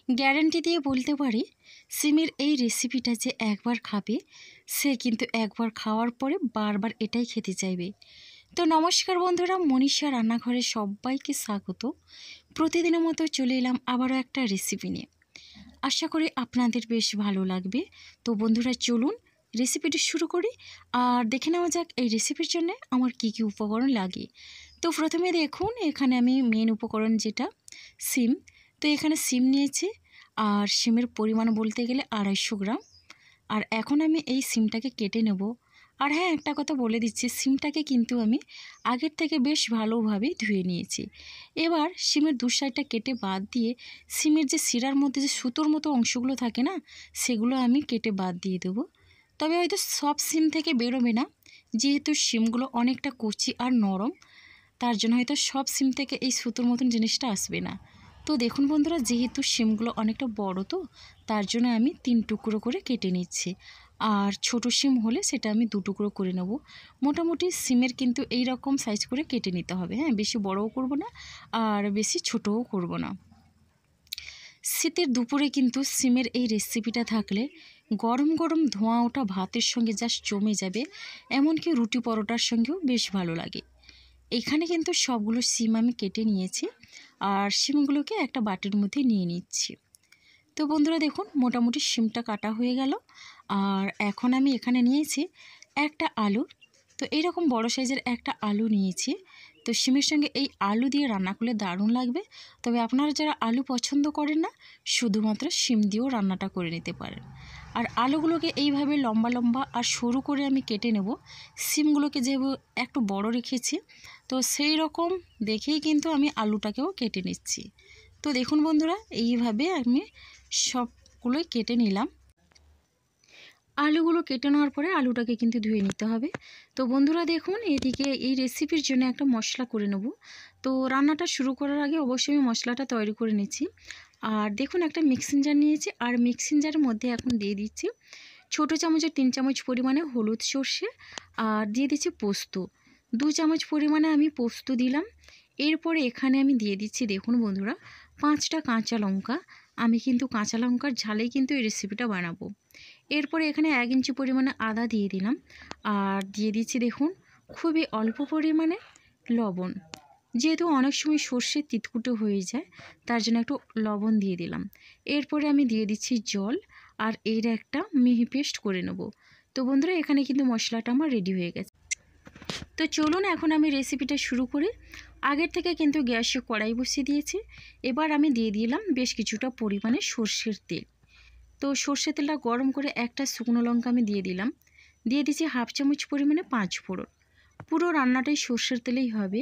Guarantee দিয়ে বলতে পারি সিমের এই রেসিপিটা যে একবার খাবে সে কিন্তু একবার খাওয়ার পরে বারবার এটাই খেতে চাইবে। তো নমস্কার বন্ধুরা, মনীষা রান্নাঘরে সবাইকে স্বাগত। প্রতিদিনের মতো চলে এলাম আবারও একটা রেসিপি নিয়ে। আশা করি আপনাদের বেশ ভালো লাগবে। তো বন্ধুরা চলুন রেসিপিটি শুরু করি আর দেখে নেওয়া যাক এই রেসিপির জন্য আমার কি কি উপকরণ লাগে। তো প্রথমে দেখুন এখানে আমি মেন উপকরণ যেটা সিম। তো এখানে সিম নিয়েছি আর সিমের পরিমাণ বলতে গেলে 250 গ্রাম। আর এখন আমি এই সিমটাকে কেটে নেব। আর হ্যাঁ, একটা কথা বলে দিচ্ছি, সিমটাকে কিন্তু আমি আগের থেকে বেশ ভালোভাবে ধুয়ে নিয়েছি। এবার সিমের দু সাইডটা কেটে বাদ দিয়ে সিমের যে শিরার মধ্যে যে সুতোর মতো অংশগুলো থাকে না, সেগুলো আমি কেটে বাদ দিয়ে দেবো। তবে হয়তো সব সিম থেকে বেরোবে না, যেহেতু সিমগুলো অনেকটা কচি আর নরম, তার জন্য হয়তো সব সিম থেকে এই সুতোর মতন জিনিসটা আসবে না। তো দেখুন বন্ধুরা, যেহেতু সিমগুলো অনেকটা বড়, তো তার জন্য আমি 3 টুকরো করে কেটে নিচ্ছি। আর ছোট সিম হলে সেটা আমি 2 টুকরো করে নেব। মোটামুটি সিমের কিন্তু এই রকম সাইজ করে কেটে নিতে হবে। হ্যাঁ, বেশি বড়ও করব না আর বেশি ছোটও করব না। শীতের দুপুরে কিন্তু সিমের এই রেসিপিটা থাকলে গরম গরম ধোঁয়া ওঠা ভাতের সঙ্গে জাস্ট জমে যাবে, এমনকি রুটি পরোটার সঙ্গেও বেশ ভালো লাগে। এখানে কিন্তু সবগুলো সিম আমি কেটে নিয়েছি আর সিমগুলোকে একটা বাটির মধ্যে নিয়ে নিচ্ছি। তো বন্ধুরা দেখুন মোটামুটি সিমটা কাটা হয়ে গেল। আর এখন আমি এখানে নিয়েছি একটা আলু। তো এইরকম বড় সাইজের একটা আলু নিয়েছি। তো সিমের সঙ্গে এই আলু দিয়ে রান্না করলে দারুণ লাগবে। তবে আপনারা যারা আলু পছন্দ করেন না, শুধুমাত্র সিম দিয়েও রান্নাটা করে নিতে পারেন। আর আলুগুলোকে এইভাবে লম্বা লম্বা আর সরু করে আমি কেটে নেব। সিমগুলোকে যেহেতু একটু বড় রেখেছি, তো সেই রকম দেখেই কিন্তু আমি আলুটাকেও কেটে নিচ্ছি। তো দেখুন বন্ধুরা, এইভাবে আমি সবগুলোই কেটে নিলাম। আলুগুলো কেটে নেওয়ার পরে আলুটাকে কিন্তু ধুয়ে নিতে হবে। তো বন্ধুরা দেখুন, এদিকে এই রেসিপির জন্য একটা মশলা করে নেব। তো রান্নাটা শুরু করার আগে অবশ্যই আমি মশলাটা তৈরি করে নিচ্ছি। আর দেখুন একটা মিক্সিং জার নিয়েছি, আর মিক্সিং জারের মধ্যে এখন দিয়ে দিচ্ছি ছোটো চামচের 3 চামচ পরিমাণে হলুদ সর্ষে, আর দিয়ে দিচ্ছি পোস্ত 2 চামচ পরিমাণে আমি পোস্ত দিলাম। এরপরে এখানে আমি দিয়ে দিচ্ছি দেখুন বন্ধুরা 5টা কাঁচা লঙ্কা। আমি কিন্তু কাঁচা লঙ্কার ঝালেই কিন্তু এই রেসিপিটা বানাবো। এরপরে এখানে 1 ইঞ্চি পরিমাণে আদা দিয়ে দিলাম। আর দিয়ে দিচ্ছি দেখুন খুবই অল্প পরিমাণে লবণ। যেহেতু অনেক সময় সর্ষে তিতকুটে হয়ে যায়, তার জন্য একটু লবণ দিয়ে দিলাম। এরপরে আমি দিয়ে দিচ্ছি জল, আর এর একটা মিহি পেস্ট করে নেব। তো বন্ধুরা এখানে কিন্তু মশলাটা আমার রেডি হয়ে গেছে। তো চলুন এখন আমি রেসিপিটা শুরু করি। আগের থেকে কিন্তু গ্যাসে কড়াই বসিয়ে দিয়েছি। এবার আমি দিয়ে দিলাম বেশ কিছুটা পরিমাণে সর্ষের তেল। তো সর্ষের তেলটা গরম করে একটা শুকনো লঙ্কা আমি দিয়ে দিলাম। দিয়ে দিচ্ছি 1/2 চামচ পরিমাণে 5 ফোড়ন। পুরো রান্নাটাই সর্ষের তেলেই হবে।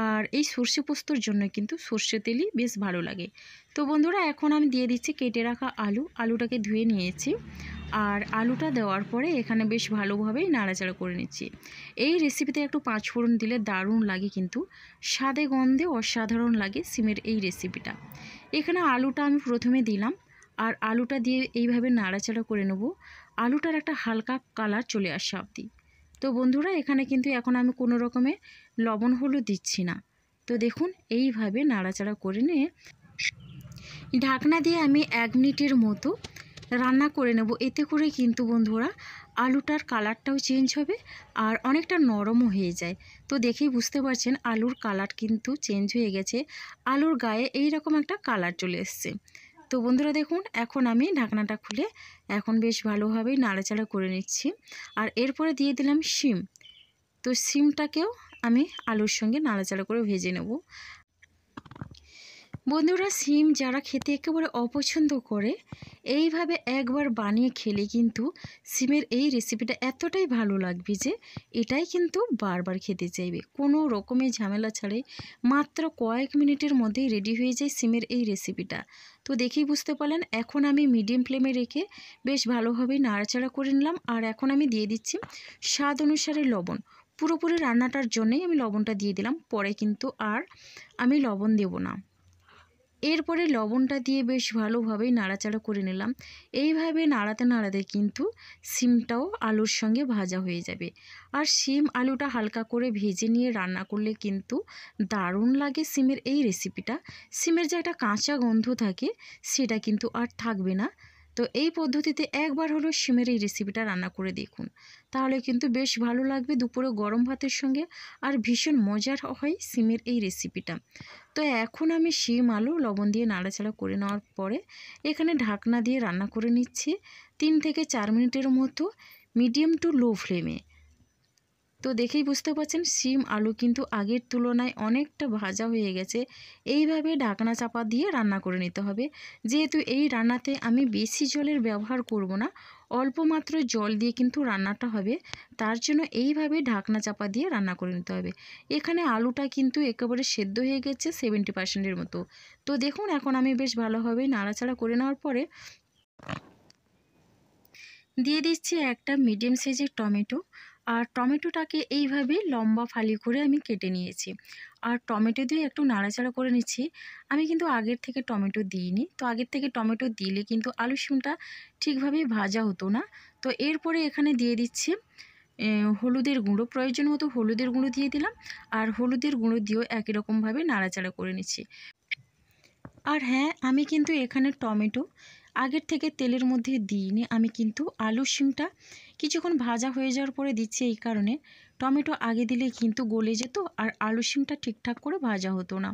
আর এই সর্ষে পোস্তর জন্য কিন্তু সর্ষে তেলই বেশ ভালো লাগে। তো বন্ধুরা এখন আমি দিয়ে দিচ্ছি কেটে রাখা আলুটাকে ধুয়ে নিয়েছি। আর আলুটা দেওয়ার পরে এখানে বেশ ভালোভাবেই নাড়াচাড়া করে নিচ্ছি। এই রেসিপিতে একটু 5 ফোড়ন দিলে দারুণ লাগে, কিন্তু স্বাদে গন্ধে অসাধারণ লাগে সিমের এই রেসিপিটা। এখানে আলুটা আমি প্রথমে দিলাম, আর আলুটা দিয়ে এইভাবে নাড়াচাড়া করে নেব আলুটার একটা হালকা কালার চলে আসা অবধি। তো বন্ধুরা এখানে কিন্তু এখন আমি কোনো রকমে লবণ হলুদ দিচ্ছি না। তো দেখুন এইভাবে নাড়াচাড়া করে নিয়ে ঢাকনা দিয়ে আমি 1 মিনিটের মতো রান্না করে নেব। এতে করে কিন্তু বন্ধুরা আলুটার কালারটাও চেঞ্জ হবে আর অনেকটা নরমও হয়ে যায়। তো দেখেই বুঝতে পারছেন আলুর কালার কিন্তু চেঞ্জ হয়ে গেছে। আলুর গায়ে এই রকম একটা কালার চলে এসছে। তো বন্ধুরা দেখুন এখন আমি ঢাকনাটা খুলে এখন বেশ ভালোভাবেই নাড়াচাড়া করে নিচ্ছি। আর এরপরে দিয়ে দিলাম শিম। তো শিমটাকেও আমি আলুর সঙ্গে নাড়াচাড়া করে ভেজে নেব। বন্ধুরা শিম যারা খেতে একেবারে অপছন্দ করে, এইভাবে একবার বানিয়ে খেলে কিন্তু শিমের এই রেসিপিটা এতটাই ভালো লাগবে যে এটাই কিন্তু বারবার খেতে চাইবে। কোনো রকমের ঝামেলা ছাড়াই মাত্র কয়েক মিনিটের মধ্যেই রেডি হয়ে যায় শিমের এই রেসিপিটা। তো দেখেই বুঝতে পারলেন এখন আমি মিডিয়াম ফ্লেমে রেখে বেশ ভালোভাবে নাড়াচাড়া করে নিলাম। আর এখন আমি দিয়ে দিচ্ছি স্বাদ অনুসারে লবণ। পুরোপুরি রান্নাটার জন্যই আমি লবণটা দিয়ে দিলাম, পরে কিন্তু আর আমি লবণ দেব না। এরপরে লবণটা দিয়ে বেশ ভালোভাবেই নাড়াচাড়া করে নিলাম। এইভাবে নাড়াতে নাড়াতে কিন্তু সিমটাও আলুর সঙ্গে ভাজা হয়ে যাবে। আর সিম আলুটা হালকা করে ভেজে নিয়ে রান্না করলে কিন্তু দারুণ লাগে সিমের এই রেসিপিটা। সিমের যে একটা কাঁচা গন্ধ থাকে সেটা কিন্তু আর থাকবে না। তো এই পদ্ধতিতে একবার হলো সিমের এই রেসিপিটা রান্না করে দেখুন, তাহলে কিন্তু বেশ ভালো লাগবে দুপুরে গরম ভাতের সঙ্গে। আর ভীষণ মজার হয় সিমের এই রেসিপিটা। তো এখন আমি শিম আলু লবণ দিয়ে নাড়াচাড়া করে নেওয়ার পরে এখানে ঢাকনা দিয়ে রান্না করে নিচ্ছি 3 থেকে 4 মিনিটের মতো মিডিয়াম টু লো ফ্লেমে। তো দেখেই বুঝতে পারছেন শিম আলু কিন্তু আগের তুলনায় অনেকটা ভাজা হয়ে গেছে। এইভাবে ঢাকনা চাপা দিয়ে রান্না করে নিতে হবে। যেহেতু এই রান্নাতে আমি বেশি জলের ব্যবহার করব না, অল্প মাত্র জল দিয়ে কিন্তু রান্নাটা হবে, তার জন্য এইভাবে ঢাকনা চাপা দিয়ে রান্না করে নিতে হবে। এখানে আলুটা কিন্তু একেবারে সেদ্ধ হয়ে গেছে 70%-এর মতো। তো দেখুন এখন আমি বেশ ভালোভাবে নাড়াচাড়া করে নেওয়ার পরে দিয়ে দিচ্ছি একটা মিডিয়াম সাইজের টমেটো। আর টমেটোটাকে এইভাবে লম্বা ফালি করে আমি কেটে নিয়েছি। আর টমেটো দিয়ে একটু নাড়াচাড়া করে নিচ্ছি। আমি কিন্তু আগের থেকে টমেটো দিইনি, তো আগের থেকে টমেটো দিলে কিন্তু আলু শিমটা ঠিকভাবে ভাজা হতো না। তো এরপরে এখানে দিয়ে দিচ্ছি হলুদের গুঁড়ো, প্রয়োজন মতো হলুদের গুঁড়ো দিয়ে দিলাম। আর হলুদের গুঁড়ো দিয়েও একই রকমভাবে নাড়াচাড়া করে নিচ্ছি। আর হ্যাঁ, আমি কিন্তু এখানে টমেটো আগের থেকে তেলের মধ্যে দিইনি, আমি কিন্তু আলু শিমটা কিছুক্ষণ ভাজা হয়ে যাওয়ার পরে দিচ্ছি। এই কারণে টমেটো আগে দিলে কিন্তু গলে যেত আর আলু শিমটা ঠিকঠাক করে ভাজা হতো না।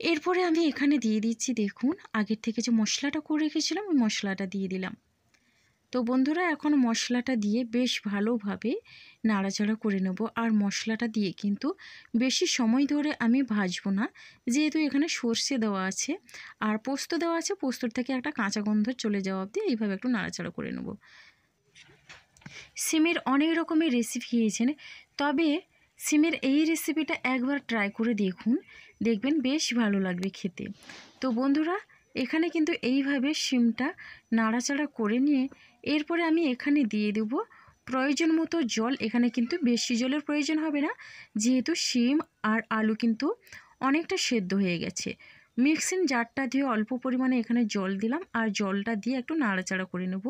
এরপরে আমি এখানে দিয়ে দিচ্ছি, দেখুন আগের থেকে যে মশলাটা করে রেখেছিলাম ওই মশলাটা দিয়ে দিলাম। তো বন্ধুরা এখন মশলাটা দিয়ে বেশ ভালোভাবে নাড়াচাড়া করে নেব। আর মশলাটা দিয়ে কিন্তু বেশি সময় ধরে আমি ভাজবো না, যেহেতু এখানে সর্ষে দেওয়া আছে আর পোস্ত দেওয়া আছে, পোস্তর থেকে একটা কাঁচা গন্ধ চলে যাওয়া অবধি এইভাবে একটু নাড়াচাড়া করে নেব। সিমের অনেক রকমের রেসিপি খেয়েছেন, তবে সিমের এই রেসিপিটা একবার ট্রাই করে দেখুন, দেখবেন বেশ ভালো লাগবে খেতে। তো বন্ধুরা এখানে কিন্তু এইভাবে শিমটা নাড়াচাড়া করে নিয়ে এরপরে আমি এখানে দিয়ে দেব প্রয়োজন মতো জল। এখানে কিন্তু বেশি জলের প্রয়োজন হবে না, যেহেতু শিম আর আলু কিন্তু অনেকটা সেদ্ধ হয়ে গেছে। মিক্সিং জারটা দিয়ে অল্প পরিমাণে এখানে জল দিলাম আর জলটা দিয়ে একটু নাড়াচাড়া করে নেব।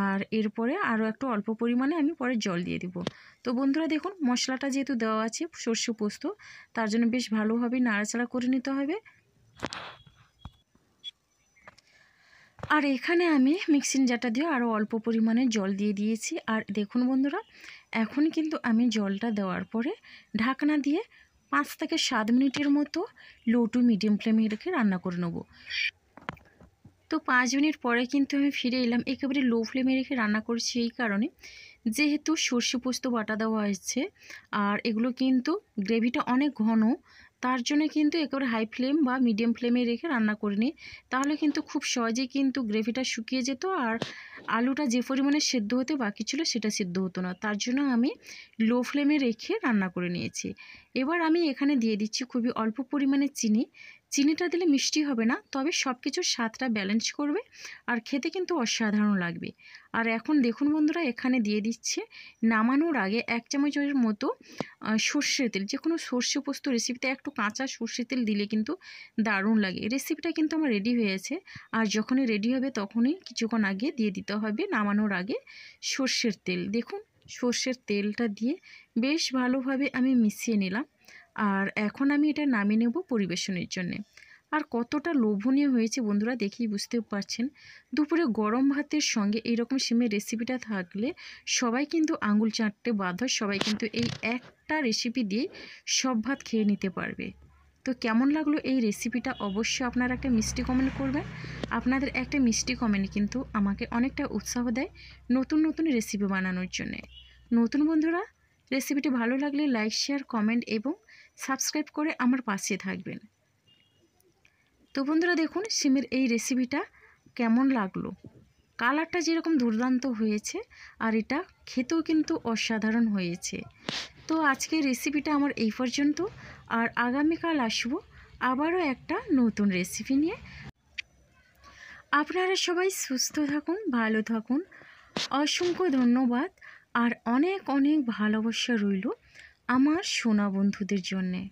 আর এরপরে আরও একটু অল্প পরিমাণে আমি পরে জল দিয়ে দেব। তো বন্ধুরা দেখুন মশলাটা যেহেতু দেওয়া আছে সর্ষে পোস্ত, তার জন্য বেশ ভালোভাবে নাড়াচাড়া করে নিতে হবে। আর এখানে আমি মিক্সিং জারটা দিয়ে আরও অল্প পরিমাণে জল দিয়ে দিয়েছি। আর দেখুন বন্ধুরা এখন কিন্তু আমি জলটা দেওয়ার পরে ঢাকনা দিয়ে 5 থেকে 7 মিনিটের মতো লো টু মিডিয়াম ফ্লেমে রেখে রান্না করে নেব। তো 5 মিনিট পরে কিন্তু আমি ফিরে এলাম। একেবারে লো ফ্লেমে রেখে রান্না করছি এই কারণে, যেহেতু সর্ষে পোস্ত বাটা দেওয়া হয়েছে আর এগুলো কিন্তু গ্রেভিটা অনেক ঘন, তার জন্য কিন্তু একেবারে হাই ফ্লেম বা মিডিয়াম ফ্লেমে রেখে রান্না করে নিই, তাহলে কিন্তু খুব সহজেই কিন্তু গ্রেভিটা শুকিয়ে যেত আর আলুটা যে পরিমাণে সেদ্ধ হতে বাকি ছিল সেটা সেদ্ধ হতো না। তার জন্য আমি লো ফ্লেমে রেখে রান্না করে নিয়েছি। এবার আমি এখানে দিয়ে দিচ্ছি খুবই অল্প পরিমাণে চিনি। চিনিটা দিলে মিষ্টি হবে না, তবে সব কিছুর স্বাদটা ব্যালেন্স করবে আর খেতে কিন্তু অসাধারণ লাগবে। আর এখন দেখুন বন্ধুরা এখানে দিয়ে দিচ্ছে নামানোর আগে 1 চামচের মতো সর্ষের তেল। যে কোনো সর্ষে পোস্ত রেসিপিতে একটু কাঁচা সর্ষের তেল দিলে কিন্তু দারুণ লাগে। রেসিপিটা কিন্তু আমার রেডি হয়েছে। আর যখনই রেডি হবে তখনই কিছুক্ষণ আগে দিয়ে দিতে হবে নামানোর আগে সর্ষের তেল। দেখুন সর্ষের তেলটা দিয়ে বেশ ভালোভাবে আমি মিশিয়ে নিলাম। আর এখন আমি এটা নামিয়ে নেব পরিবেশনের জন্যে। আর কতটা লোভনীয় হয়েছে বন্ধুরা দেখেই বুঝতেও পারছেন। দুপুরে গরম ভাতের সঙ্গে এইরকম সিমের রেসিপিটা থাকলে সবাই কিন্তু আঙুল চাটতে বাধ্য, সবাই কিন্তু এই একটা রেসিপি দিয়ে সব ভাত খেয়ে নিতে পারবে। তো কেমন লাগলো এই রেসিপিটা অবশ্যই আপনারা একটা মিষ্টি কমেন্ট করবেন। আপনাদের একটা মিষ্টি কমেন্ট কিন্তু আমাকে অনেকটা উৎসাহ দেয় নতুন নতুন রেসিপি বানানোর জন্যে। নতুন বন্ধুরা রেসিপিটি ভালো লাগলে লাইক শেয়ার কমেন্ট এবং সাবস্ক্রাইব করে আমার পাশে থাকবেন। তো বন্ধুরা দেখুন সিমের এই রেসিপিটা কেমন লাগলো, কালারটা যেরকম দুর্দান্ত হয়েছে আর এটা খেতেও কিন্তু অসাধারণ হয়েছে। তো আজকের রেসিপিটা আমার এই পর্যন্ত। আর আগামীকাল আসবো আবারও একটা নতুন রেসিপি নিয়ে। আপনারা সবাই সুস্থ থাকুন, ভালো থাকুন। অসংখ্য ধন্যবাদ আর অনেক অনেক ভালোবাসা রইল আমার সোনা বন্ধুদের জন্যে।